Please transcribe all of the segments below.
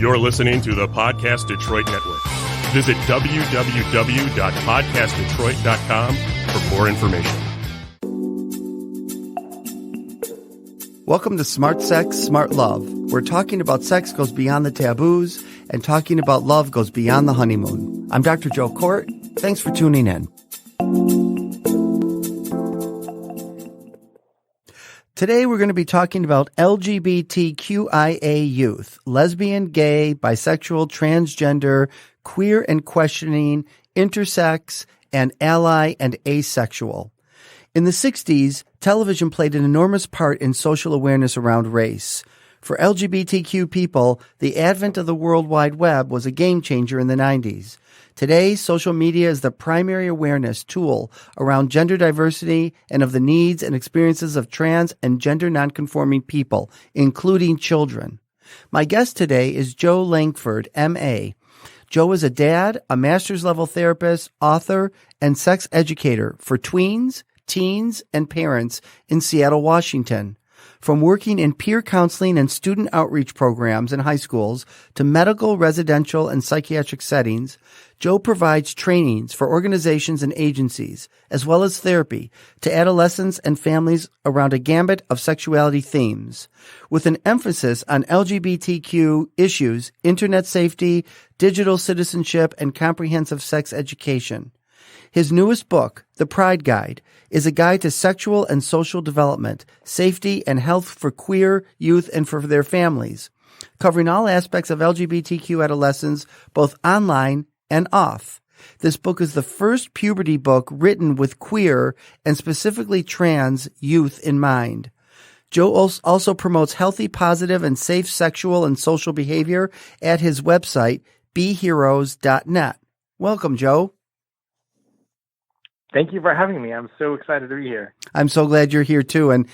You're listening to the Podcast Detroit Network. Visit www.podcastdetroit.com for more information. Welcome to Smart Sex, Smart Love. Where talking about sex goes beyond the taboos and talking about love goes beyond the honeymoon. I'm Dr. Jo Kort. Thanks for tuning in. Today we're going to be talking about LGBTQIA youth, lesbian, gay, bisexual, transgender, queer and questioning, intersex, and ally and asexual. In the 60s, television played an enormous part in social awareness around race. For LGBTQ people, the advent of the World Wide Web was a game changer in the 90s. Today, social media is the primary awareness tool around gender diversity and of the needs and experiences of trans and gender nonconforming people, including children. My guest today is Jo Langford, M.A. Jo is a dad, a master's level therapist, author, and sex educator for tweens, teens, and parents in Seattle, Washington. From working in peer counseling and student outreach programs in high schools to medical, residential, and psychiatric settings, Jo provides trainings for organizations and agencies, as well as therapy, to adolescents and families around a gambit of sexuality themes, with an emphasis on LGBTQ issues, internet safety, digital citizenship, and comprehensive sex education. His newest book, The Pride Guide, is a guide to sexual and social development, safety, and health for queer youth and for their families, covering all aspects of LGBTQ adolescents, both online and off. This book is the first puberty book written with queer and specifically trans youth in mind. Jo also promotes healthy, positive, and safe sexual and social behavior at his website, beheroes.net. Welcome, Jo. Thank you for having me. I'm so excited to be here. I'm so glad you're here too. And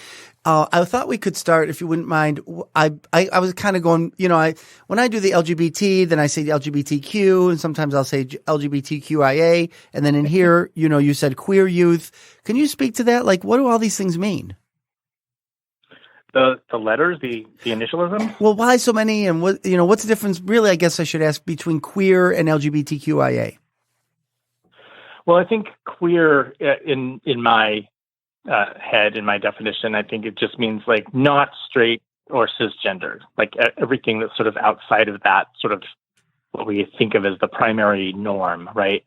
I thought we could start, if you wouldn't mind. I was kind of going, when I do the LGBT, then I say the LGBTQ, and sometimes I'll say LGBTQIA, and then in here, you said queer youth. Can you speak to that? Like, what do all these things mean? The letters, the initialism? Well, why so many, and what's the difference? Really, I guess I should ask, between queer and LGBTQIA. Well, I think queer in my head, in my definition, I think it just means like not straight or cisgender, like everything that's sort of outside of that sort of what we think of as the primary norm, right?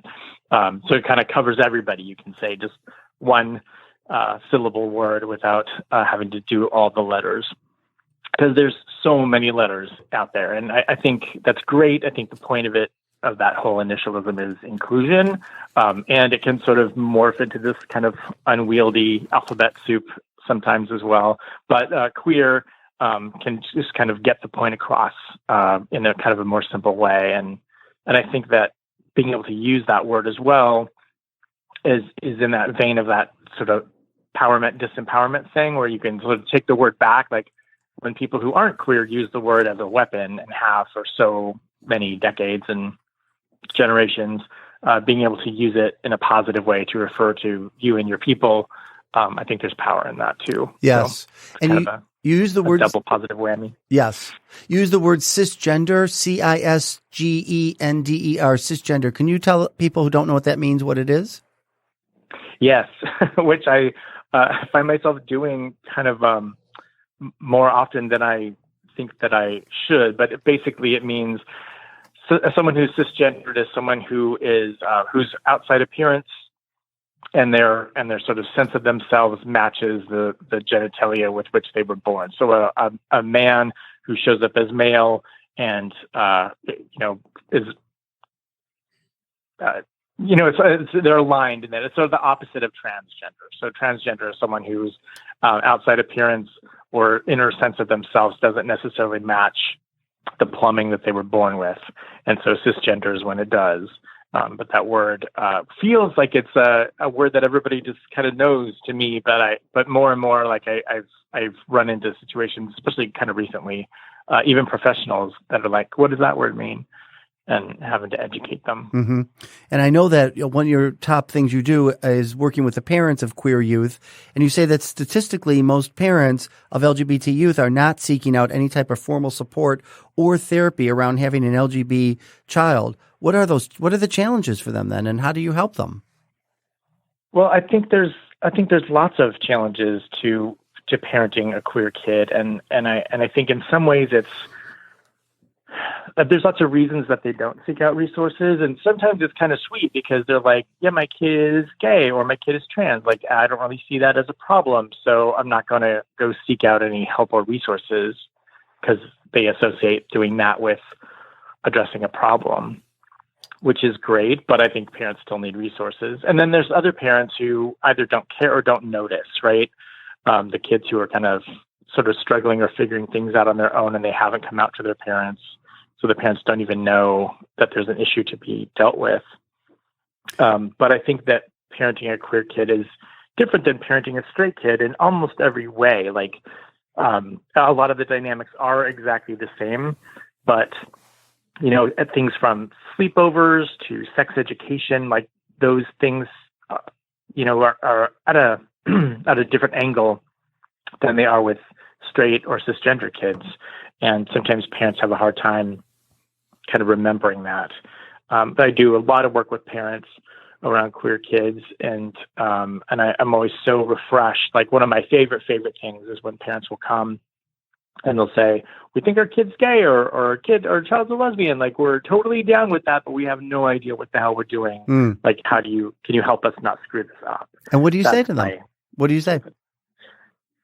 So it kind of covers everybody. You can say just one syllable word without having to do all the letters, because there's so many letters out there. And I think that's great. I think the point of that whole initialism is inclusion, and it can sort of morph into this kind of unwieldy alphabet soup sometimes as well. But queer can just kind of get the point across in a kind of a more simple way, and I think that being able to use that word as well is in that vein of that sort of empowerment disempowerment thing, where you can sort of take the word back, like when people who aren't queer use the word as a weapon and have for so many decades and generations, being able to use it in a positive way to refer to you and your people. I think there's power in that too. Yes. So and you use the word double positive whammy. Yes. You use the word cisgender, CISGENDER, cisgender. Can you tell people who don't know what that means what it is? Yes, which I find myself doing kind of more often than I think that I should. But basically it means someone who's cisgendered is someone who is whose outside appearance and their sort of sense of themselves matches the genitalia with which they were born. So a man who shows up as male and is they're aligned in that. It's sort of the opposite of transgender. So transgender is someone whose outside appearance or inner sense of themselves doesn't necessarily match the plumbing that they were born with. And so cisgender is when it does. But that word feels like it's a word that everybody just kind of knows to me. But more and more, like I've run into situations, especially kind of recently, even professionals that are like, "What does that word mean?" and having to educate them. Mm-hmm. And I know that one of your top things you do is working with the parents of queer youth. And you say that statistically, most parents of LGBT youth are not seeking out any type of formal support or therapy around having an LGBT child. What are the challenges for them then? And how do you help them? Well, I think there's lots of challenges to parenting a queer kid. And I think in some ways there's lots of reasons that they don't seek out resources. And sometimes it's kind of sweet because they're like, yeah, my kid is gay or my kid is trans. Like, I don't really see that as a problem. So I'm not going to go seek out any help or resources because they associate doing that with addressing a problem, which is great. But I think parents still need resources. And then there's other parents who either don't care or don't notice, right? The kids who are kind of sort of struggling or figuring things out on their own and they haven't come out to their parents. So the parents don't even know that there's an issue to be dealt with. But I think that parenting a queer kid is different than parenting a straight kid in almost every way. Like a lot of the dynamics are exactly the same, but at things from sleepovers to sex education, like those things, are at a at a different angle than they are with straight or cisgender kids. And sometimes parents have a hard time kind of remembering that. But I do a lot of work with parents around queer kids, and I'm always so refreshed. Like one of my favorite things is when parents will come and they'll say, "We think our kid's gay, or our child's a lesbian. Like we're totally down with that, but we have no idea what the hell we're doing. Like, can you help us not screw this up?" And what do you say to them? What do you say?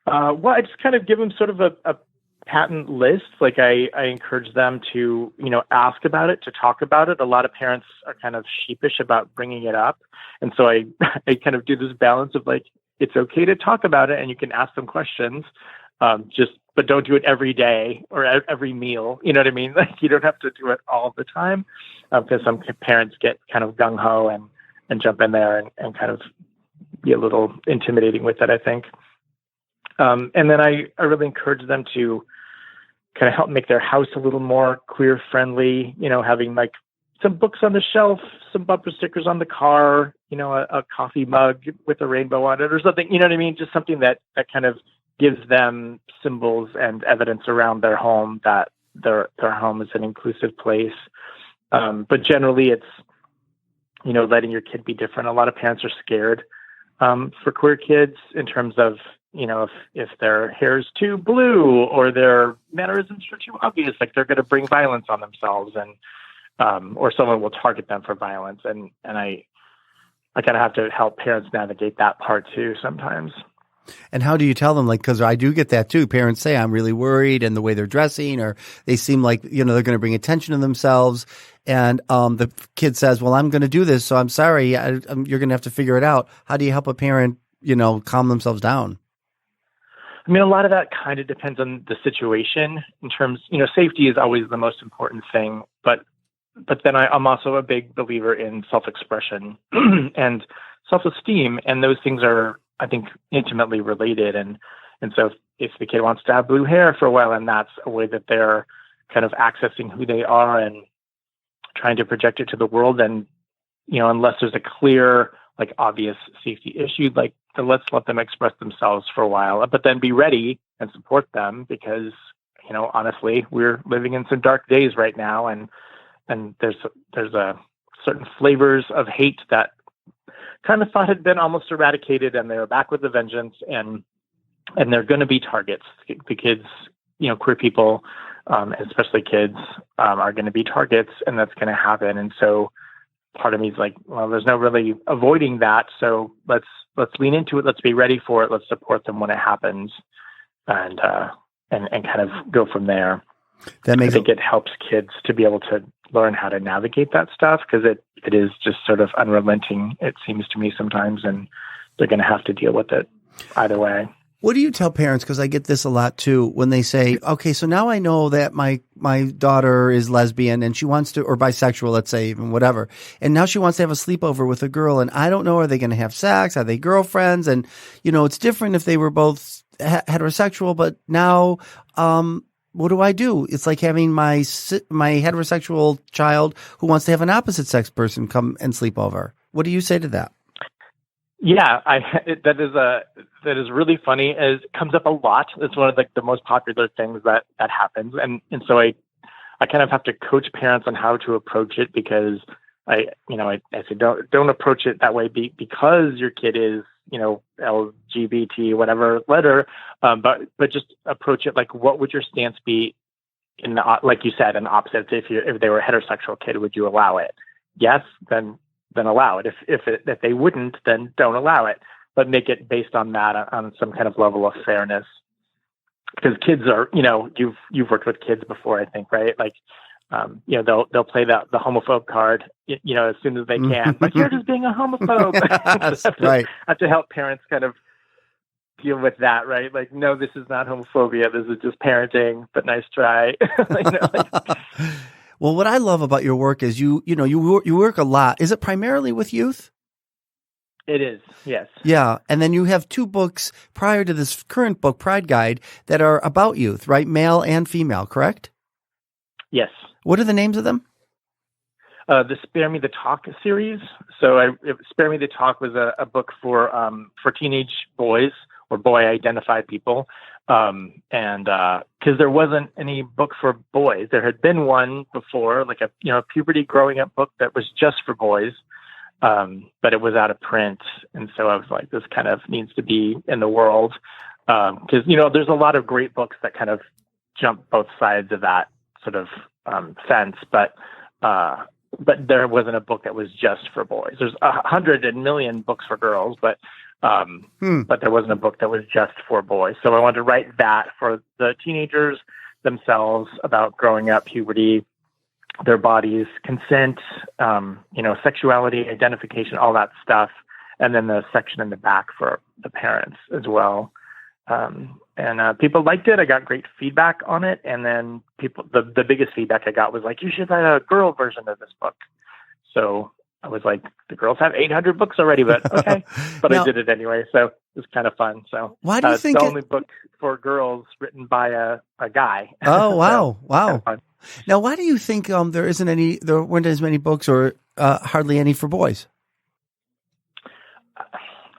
Well, I just kind of give them sort of a patent list. Like I encourage them to, ask about it, to talk about it. A lot of parents are kind of sheepish about bringing it up. And so I kind of do this balance of like, it's okay to talk about it and you can ask them questions, but don't do it every day or every meal. You know what I mean? Like you don't have to do it all the time because some parents get kind of gung ho and jump in there and kind of be a little intimidating with it, I think. And then I really encourage them to kind of help make their house a little more queer friendly, having like some books on the shelf, some bumper stickers on the car, a coffee mug with a rainbow on it or something, you know what I mean? Just something that kind of gives them symbols and evidence around their home that their home is an inclusive place. But generally it's, letting your kid be different. A lot of parents are scared for queer kids in terms of, if their hair is too blue or their mannerisms are too obvious, like they're going to bring violence on themselves and, or someone will target them for violence. And I kind of have to help parents navigate that part too sometimes. And how do you tell them? Like, because I do get that too. Parents say, I'm really worried, and the way they're dressing, or they seem like, they're going to bring attention to themselves. And the kid says, well, I'm going to do this, so I'm sorry. You're going to have to figure it out. How do you help a parent, calm themselves down? I mean, a lot of that kind of depends on the situation in terms, safety is always the most important thing, but then I'm also a big believer in self-expression and self-esteem. And those things are, I think, intimately related. And so if the kid wants to have blue hair for a while, and that's a way that they're kind of accessing who they are and trying to project it to the world, then, unless there's a clear, like obvious safety issue, like let's let them express themselves for a while, but then be ready and support them because, honestly, we're living in some dark days right now. And there's a certain flavors of hate that kind of thought had been almost eradicated, and they're back with a vengeance, and they're going to be targets. The kids, queer people, especially kids, are going to be targets, and that's going to happen. And so part of me is like, well, there's no really avoiding that. So let's lean into it. Let's be ready for it. Let's support them when it happens, and kind of go from there. I think it helps kids to be able to learn how to navigate that stuff because it is just sort of unrelenting, it seems to me sometimes, and they're going to have to deal with it either way. What do you tell parents? Because I get this a lot too, when they say, okay, so now I know that my daughter is lesbian and she wants to, or bisexual, let's say, even whatever. And now she wants to have a sleepover with a girl, and I don't know, are they going to have sex? Are they girlfriends? And, it's different if they were both heterosexual, but now, what do I do? It's like having my heterosexual child who wants to have an opposite sex person come and sleep over. What do you say to that? Yeah, that is really funny. It comes up a lot. It's one of the most popular things that happens, and so I kind of have to coach parents on how to approach it, because I say don't approach it that way because your kid is LGBT whatever letter, but just approach it like, what would your stance be in the, like you said, an opposite? If they were a heterosexual kid, would you allow it? Yes, then allow it. If they wouldn't, then don't allow it. But make it based on that, on some kind of level of fairness. Because kids are, you've worked with kids before, I think, right? Like, they'll play the homophobe card, as soon as they can. But you're just being a homophobe. Yes, right. I have to help parents kind of deal with that, right? Like, no, this is not homophobia. This is just parenting. But nice try. Well, what I love about your work is you work a lot. Is it primarily with youth? It is, yes. Yeah, and then you have 2 books prior to this current book, Pride Guide, that are about youth, right? Male and female, correct? Yes. What are the names of them? The Spare Me the Talk series. So Spare Me the Talk was a book for teenage boys or boy-identified people. And because there wasn't any book for boys. There had been one before, like a puberty growing up book that was just for boys, but it was out of print. And so I was like, this kind of needs to be in the world, because there's a lot of great books that kind of jump both sides of that sort of fence, but there wasn't a book that was just for boys. There's 100 million books for girls, but there wasn't a book that was just for boys. So I wanted to write that for the teenagers themselves, about growing up, puberty, their bodies, consent, sexuality, identification, all that stuff. And then the section in the back for the parents as well. And people liked it. I got great feedback on it. And then the biggest feedback I got was like, you should write a girl version of this book. So I was like, the girls have 800 books already, but okay. But now, I did it anyway. So it was kind of fun. So why do you think it's the only book for girls written by a guy. Oh, wow. So, wow. Kind of fun. Now, why do you think there weren't as many books, or hardly any for boys?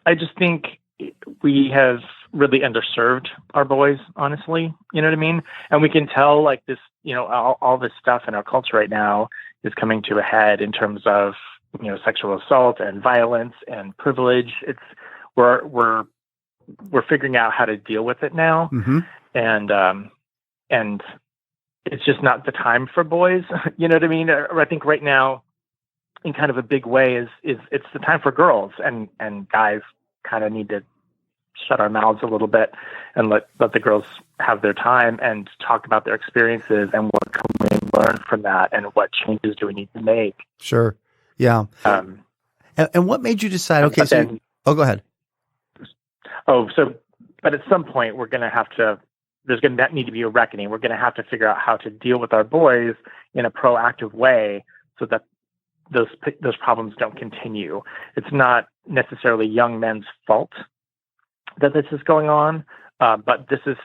I just think we have really underserved our boys, honestly. You know what I mean? And we can tell, like, this, all this stuff in our culture right now is coming to a head in terms of, sexual assault and violence and privilege. We're figuring out how to deal with it now. Mm-hmm. And it's just not the time for boys. You know what I mean? Or I think right now, in kind of a big way, is it's the time for girls, and guys kind of need to shut our mouths a little bit and let the girls have their time and talk about their experiences and what can we learn from that and what changes do we need to make. Sure. Yeah. And what made you decide? Okay. Go ahead. But at some point there's going to need to be a reckoning. We're going to have to figure out how to deal with our boys in a proactive way so that those problems don't continue. It's not necessarily young men's fault that this is going on, but this is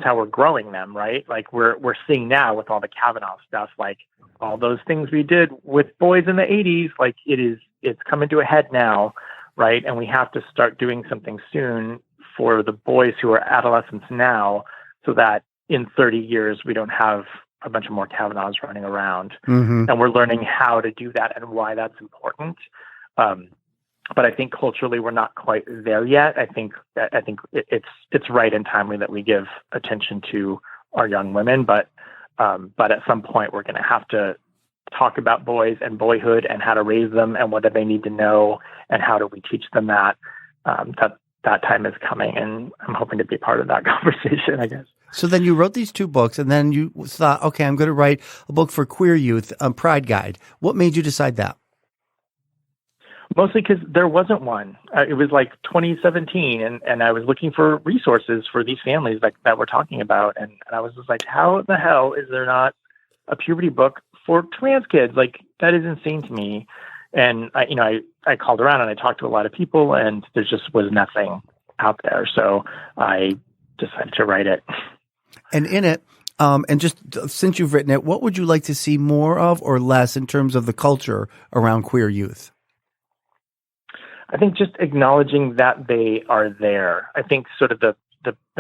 how we're growing them, right? Like we're seeing now with all the Kavanaugh stuff, like all those things we did with boys in the 80s, like it's coming to a head now, right? And we have to start doing something soon for the boys who are adolescents now, so that in 30 years we don't have a bunch of more Kavanaughs running around. Mm-hmm. And we're learning how to do that and why that's important. But I think culturally we're not quite there yet. I think it's right and timely that we give attention to our young women, but at some point we're going to have to talk about boys and boyhood and how to raise them and what do they need to know and how do we teach them that. That time is coming, and I'm hoping to be part of that conversation, I guess. So then you wrote these 2 books, and then you thought, okay, I'm going to write a book for queer youth, Pride Guide. What made you decide that? Mostly because there wasn't one. It was like 2017, and I was looking for resources for these families that we're talking about, and I was just like, how the hell is there not a puberty book for trans kids? Like, that is insane to me. And I called around and I talked to a lot of people, and there just was nothing out there. So I decided to write it. And in it, And just since you've written it, what would you like to see more of or less in terms of the culture around queer youth? I think just acknowledging that they are there. I think sort of the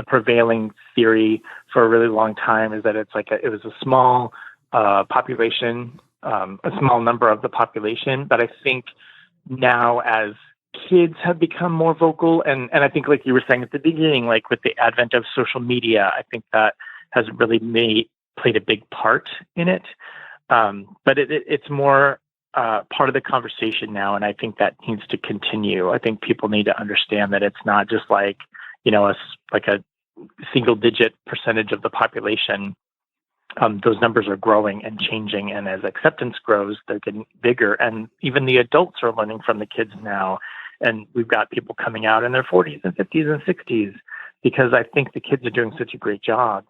prevailing theory for a really long time is that it's like it was a small population, a small number of the population. But I think now as kids have become more vocal, and I think like you were saying at the beginning, like with the advent of social media, I think that has really played a big part in it. But it's more part of the conversation now, and I think that needs to continue. I think people need to understand that it's not just like, a single digit percentage of the population. Those numbers are growing and changing, and as acceptance grows, they're getting bigger. And even the adults are learning from the kids now. And we've got people coming out in their 40s and 50s and 60s because I think the kids are doing such a great job.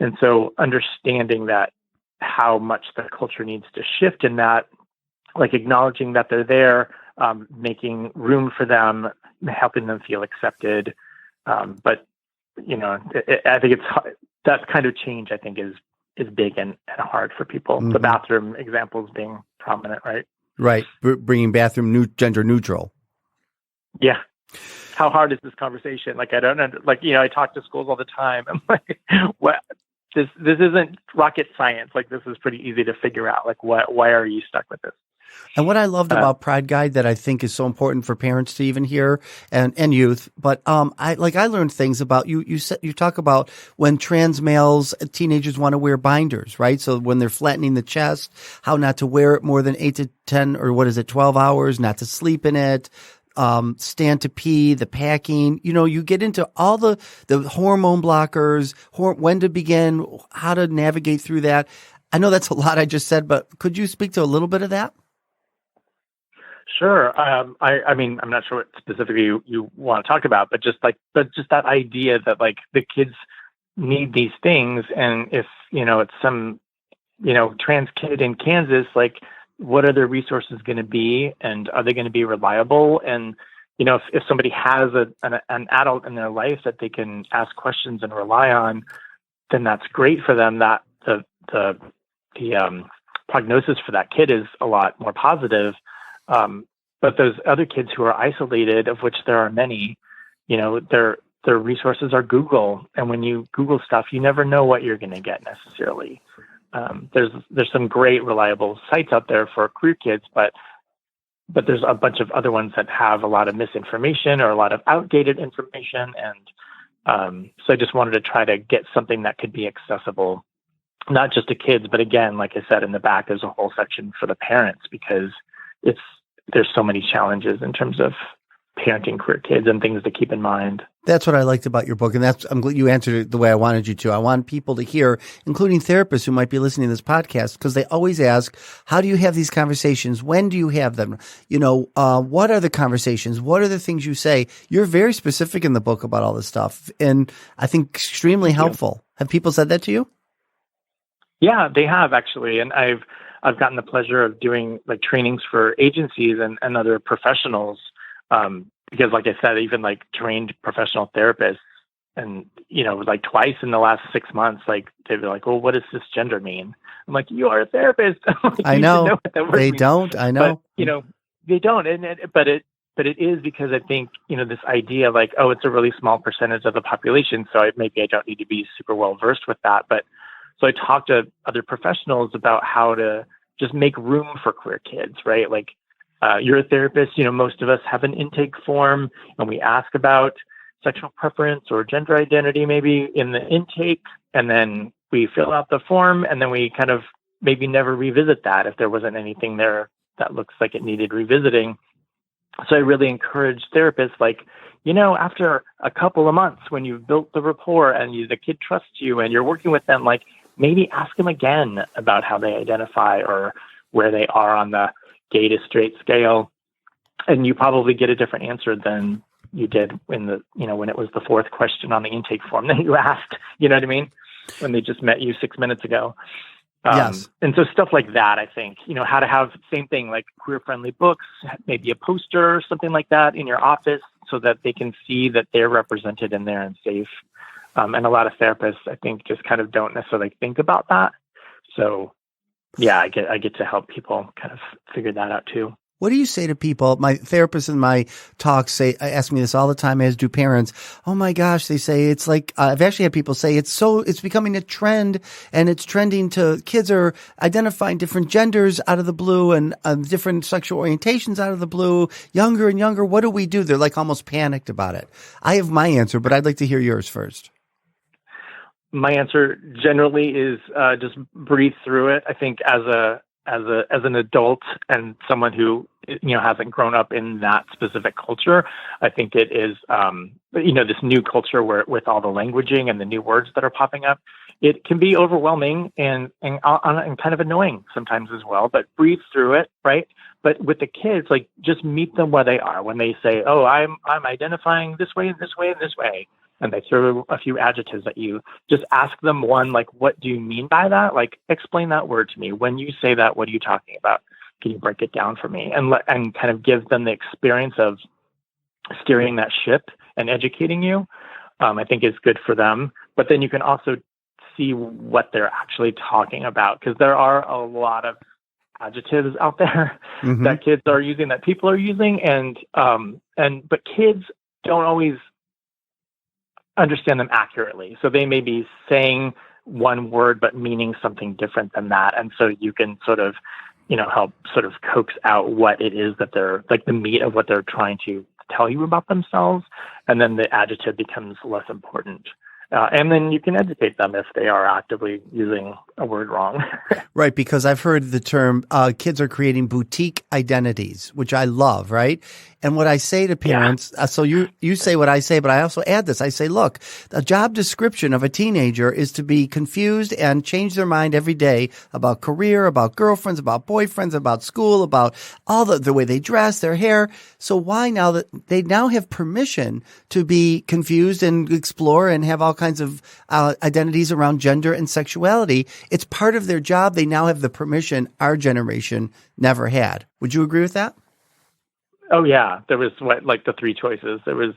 And so understanding that how much the culture needs to shift in that, like acknowledging that they're there, making room for them, helping them feel accepted. But, I think that kind of change, I think, is big and hard for people. Mm-hmm. The bathroom examples being prominent, right? Right. Bringing bathroom gender neutral. Yeah. How hard is this conversation? Like, I don't know. Like, I talk to schools all the time. I'm like, what? This isn't rocket science. Like, this is pretty easy to figure out. Like, why are you stuck with this? And what I loved about Pride Guide that I think is so important for parents to even hear and youth, but I learned things about you talk about when trans males, teenagers want to wear binders, right? So when they're flattening the chest, how not to wear it more than 8 to 10 or 12 hours, not to sleep in it. Stand to pee, the packing, you get into all the hormone blockers, when to begin, how to navigate through that. I know that's a lot I just said, but could you speak to a little bit of that? Sure. I mean, I'm not sure what specifically you want to talk about, but just that idea that like the kids need these things. And if, it's some, trans kid in Kansas, like, what are their resources going to be, and are they going to be reliable? And, if somebody has an adult in their life that they can ask questions and rely on, then that's great for them. That the prognosis for that kid is a lot more positive. But those other kids who are isolated, of which there are many, their resources are Google. And when you Google stuff, you never know what you're going to get necessarily. There's some great reliable sites out there for queer kids, but there's a bunch of other ones that have a lot of misinformation or a lot of outdated information. And so I just wanted to try to get something that could be accessible, not just to kids, but again, like I said, in the back, there's a whole section for the parents because there's so many challenges in terms of parenting queer kids and things to keep in mind. That's what I liked about your book. And I'm glad you answered it the way I wanted you to. I want people to hear, including therapists who might be listening to this podcast, because they always ask, how do you have these conversations? When do you have them? What are the conversations? What are the things you say? You're very specific in the book about all this stuff. And I think extremely helpful. Have people said that to you? Yeah, they have actually. And I've gotten the pleasure of doing like trainings for agencies and other professionals. Because like I said, even like trained professional therapists and, like twice in the last 6 months, like they'd be like, well, what does cisgender mean? I'm like, you are a therapist. Like, I know. They don't. I know. But, they don't. But it is because I think, this idea like, oh, it's a really small percentage of the population. So maybe I don't need to be super well versed with that. But so I talked to other professionals about how to just make room for queer kids, right? Like, you're a therapist, most of us have an intake form and we ask about sexual preference or gender identity maybe in the intake, and then we fill out the form and then we kind of maybe never revisit that if there wasn't anything there that looks like it needed revisiting. So I really encourage therapists like, after a couple of months when you've built the rapport and the kid trusts you and you're working with them, like maybe ask them again about how they identify or where they are on the gay to straight scale, and you probably get a different answer than you did when it was the fourth question on the intake form that you asked. You know what I mean? When they just met you 6 minutes ago. Yes. And so stuff like that, I think, how to have same thing like queer friendly books, maybe a poster or something like that in your office so that they can see that they're represented in there and safe. And a lot of therapists, I think, just kind of don't necessarily think about that. So yeah, I get to help people kind of figure that out too. What do you say to people? My therapists in my talks ask me this all the time, as do parents. Oh my gosh, they say it's like, I've actually had people say it's becoming a trend, and it's trending to kids are identifying different genders out of the blue and different sexual orientations out of the blue, younger and younger. What do we do? They're like almost panicked about it. I have my answer, but I'd like to hear yours first. My answer generally is just breathe through it. I think as an adult and someone who hasn't grown up in that specific culture, I think it is this new culture where with all the languaging and the new words that are popping up, it can be overwhelming and kind of annoying sometimes as well. But breathe through it, right? But with the kids, like just meet them where they are. When they say, "Oh, I'm identifying this way and this way and this way," and they throw a few adjectives at you, just ask them one, like, what do you mean by that? Like, explain that word to me. When you say that, what are you talking about? Can you break it down for me? And kind of give them the experience of steering that ship and educating you, I think is good for them. But then you can also see what they're actually talking about, because there are a lot of adjectives out there that kids are using, that people are using. But kids don't always understand them accurately. So they may be saying one word, but meaning something different than that. And so you can sort of, help sort of coax out what it is that they're, like the meat of what they're trying to tell you about themselves. And then the adjective becomes less important. And then you can educate them if they are actively using a word wrong. Right, because I've heard the term kids are creating boutique identities, which I love, right? And what I say to parents, so you say what I say, but I also add this. I say, look, the job description of a teenager is to be confused and change their mind every day about career, about girlfriends, about boyfriends, about school, about all the way they dress, their hair. So why now that they now have permission to be confused and explore and have all kinds of identities around gender and sexuality? It's part of their job. They now have the permission our generation never had. Would you agree with that? Oh yeah, there was the three choices. There was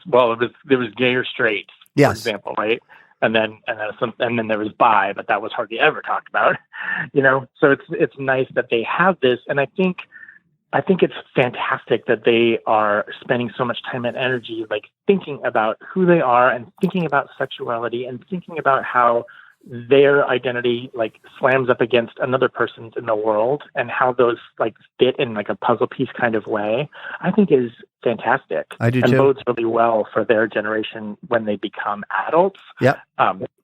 gay or straight, for example, right? And then there was bi, but that was hardly ever talked about, So it's nice that they have this, and I think it's fantastic that they are spending so much time and energy, like thinking about who they are and thinking about sexuality and thinking about how their identity like slams up against another person's in the world and how those like fit in like a puzzle piece kind of way, I think is fantastic. I do and too. Bodes really well for their generation when they become adults. Yeah.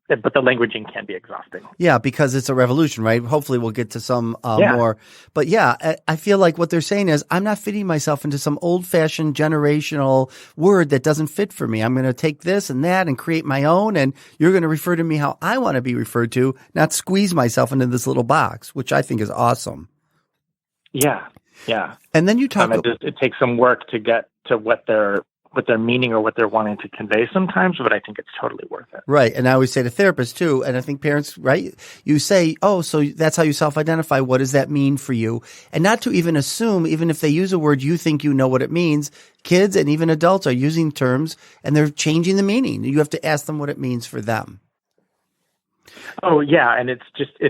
But the languaging can be exhausting. Yeah, because it's a revolution, right? Hopefully we'll get to some more. But yeah, I feel like what they're saying is I'm not fitting myself into some old-fashioned generational word that doesn't fit for me. I'm going to take this and that and create my own, and you're going to refer to me how I want to be referred to, not squeeze myself into this little box, which I think is awesome. Yeah. And then you talk it takes some work to get to what they're meaning or what they're wanting to convey sometimes, but I think it's totally worth it. Right. And I always say to therapists too, and I think parents, right? You say, oh, so that's how you self-identify. What does that mean for you? And not to even assume, even if they use a word, you think you know what it means. Kids and even adults are using terms and they're changing the meaning. You have to ask them what it means for them. Oh yeah, and it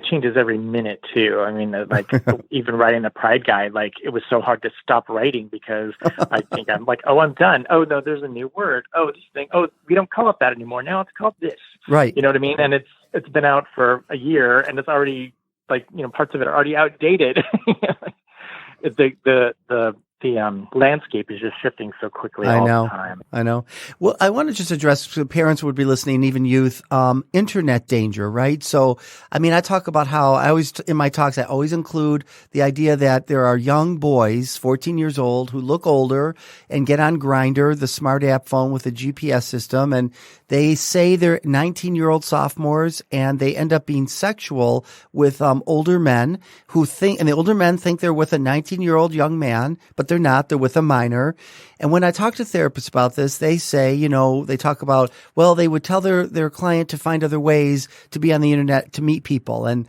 changes every minute too. I mean, like even writing the Pride Guide, like it was so hard to stop writing because I think I'm like, oh, I'm done. Oh no, there's a new word. Oh, this thing. Oh, we don't call it that anymore. Now it's called this. Right. You know what I mean? And it's been out for a year, and it's already like parts of it are already outdated. The landscape is just shifting so quickly all the time. I know. Well, I want to just address, so parents would be listening, even youth, internet danger, right? So, I mean, I talk about how in my talks, I always include the idea that there are young boys, 14 years old, who look older and get on Grindr, the smart app phone with a GPS system, and they say they're 19-year-old sophomores, and they end up being sexual with older men and the older men think they're with a 19-year-old young man, but they're not. They're with a minor. And when I talk to therapists about this, they say, they talk about, well, they would tell their client to find other ways to be on the internet to meet people. And,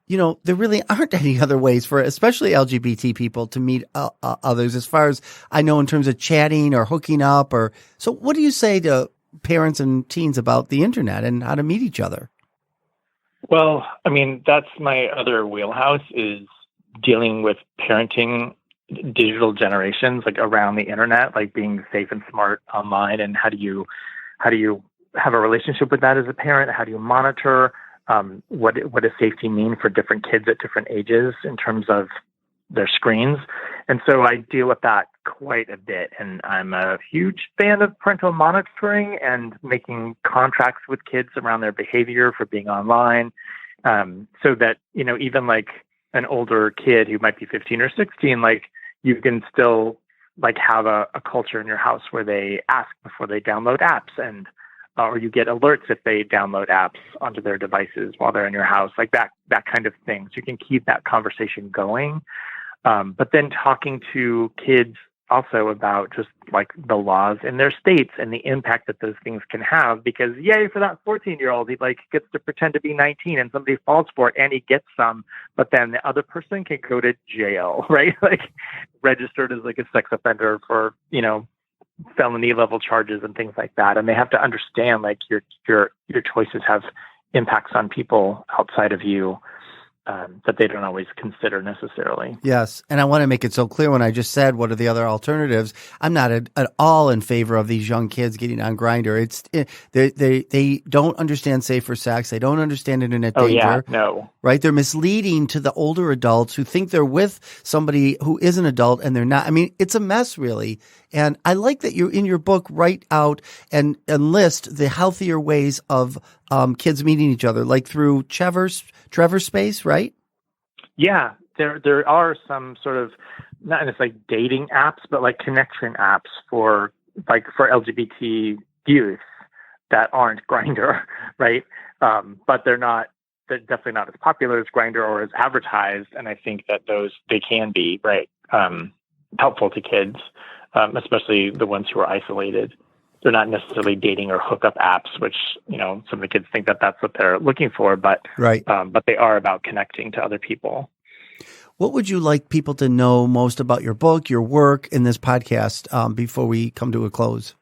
there really aren't any other ways for especially LGBT people to meet others, as far as I know, in terms of chatting or hooking up. So what do you say to parents and teens about the internet and how to meet each other? Well, I mean, that's my other wheelhouse, is dealing with parenting digital generations, like around the internet, like being safe and smart online. And how do you have a relationship with that as a parent? How do you monitor? What does safety mean for different kids at different ages in terms of their screens? And so I deal with that quite a bit. And I'm a huge fan of parental monitoring and making contracts with kids around their behavior for being online, so that, even like an older kid who might be 15 or 16, like you can still like have a culture in your house where they ask before they download apps, and or you get alerts if they download apps onto their devices while they're in your house, like that kind of thing. So you can keep that conversation going. But then talking to kids also about just like the laws in their states and the impact that those things can have, because yay for that 14-year-old, he like gets to pretend to be 19 and somebody falls for it and he gets some, but then the other person can go to jail, right? Like registered as like a sex offender for, felony level charges and things like that. And they have to understand like your choices have impacts on people outside of you, that they don't always consider necessarily. Yes. And I want to make it so clear when I just said, what are the other alternatives? I'm not at all in favor of these young kids getting on Grindr. They don't understand safer sex. They don't understand internet danger. Yeah, no. Right? They're misleading to the older adults who think they're with somebody who is an adult and they're not. I mean, it's a mess, really. And I like that you in your book write out and list the healthier ways of kids meeting each other, like through Trevor Space, right? Yeah, there are some sort of, not necessarily dating apps, but like connection apps for LGBT youth that aren't Grindr, right? But they're definitely not as popular as Grindr or as advertised. And I think that they can be, right, helpful to kids, especially the ones who are isolated. They're not necessarily dating or hookup apps, which, some of the kids think that that's what they're looking for, but right. But they are about connecting to other people. What would you like people to know most about your book, your work in this podcast, before we come to a close?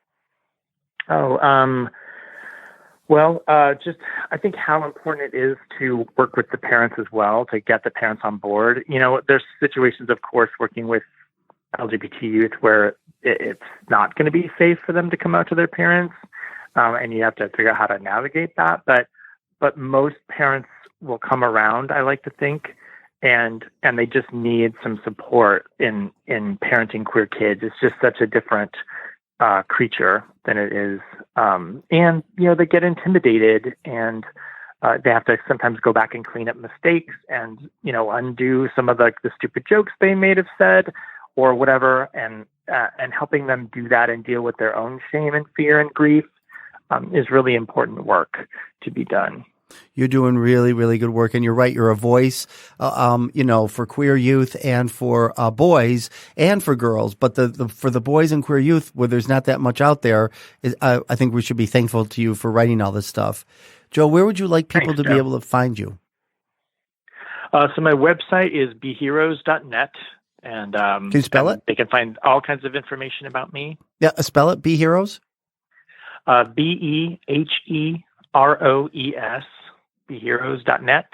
Well, just I think how important it is to work with the parents as well, to get the parents on board. There's situations, of course, working with LGBT youth where it's not going to be safe for them to come out to their parents, and you have to figure out how to navigate that. But most parents will come around, I like to think, and they just need some support in parenting queer kids. It's just such a different creature than it is, and they get intimidated, and they have to sometimes go back and clean up mistakes, and undo some of the stupid jokes they may have said, or whatever, and helping them do that and deal with their own shame and fear and grief is really important work to be done. You're doing really, really good work, and you're right. You're a voice, for queer youth and for boys and for girls. But for the boys and queer youth, where there's not that much out there, I think we should be thankful to you for writing all this stuff. Joe, where would you like people to be able to find you? So my website is beheroes.net. And can you spell it? They can find all kinds of information about me. Yeah, spell it. Be Heroes. BEHEROES. Beheroes.net,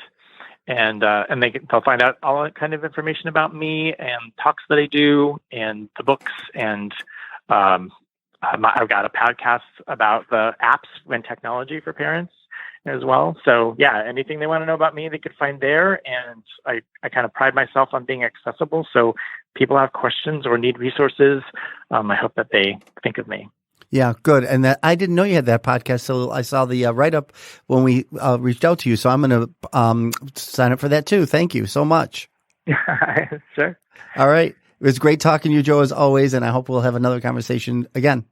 and they'll find out all that kind of information about me and talks that I do and the books, and I've got a podcast about the apps and technology for parents as well. So yeah, anything they want to know about me, they could find there. And I kind of pride myself on being accessible. So people have questions or need resources, I hope that they think of me. Yeah, good. And I didn't know you had that podcast, so I saw the write-up when we reached out to you. So I'm going to sign up for that too. Thank you so much. Sure. All right. It was great talking to you, Joe, as always, and I hope we'll have another conversation again.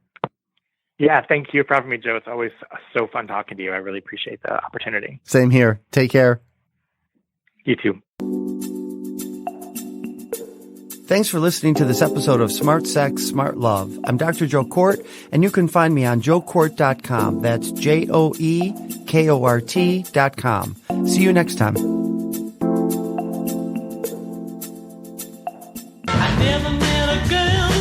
Yeah, thank you for having me, Joe. It's always so fun talking to you. I really appreciate the opportunity. Same here. Take care. You too. Thanks for listening to this episode of Smart Sex, Smart Love. I'm Dr. Joe Kort, and you can find me on joekort.com. That's JOEKORT.com. See you next time. I never met a girl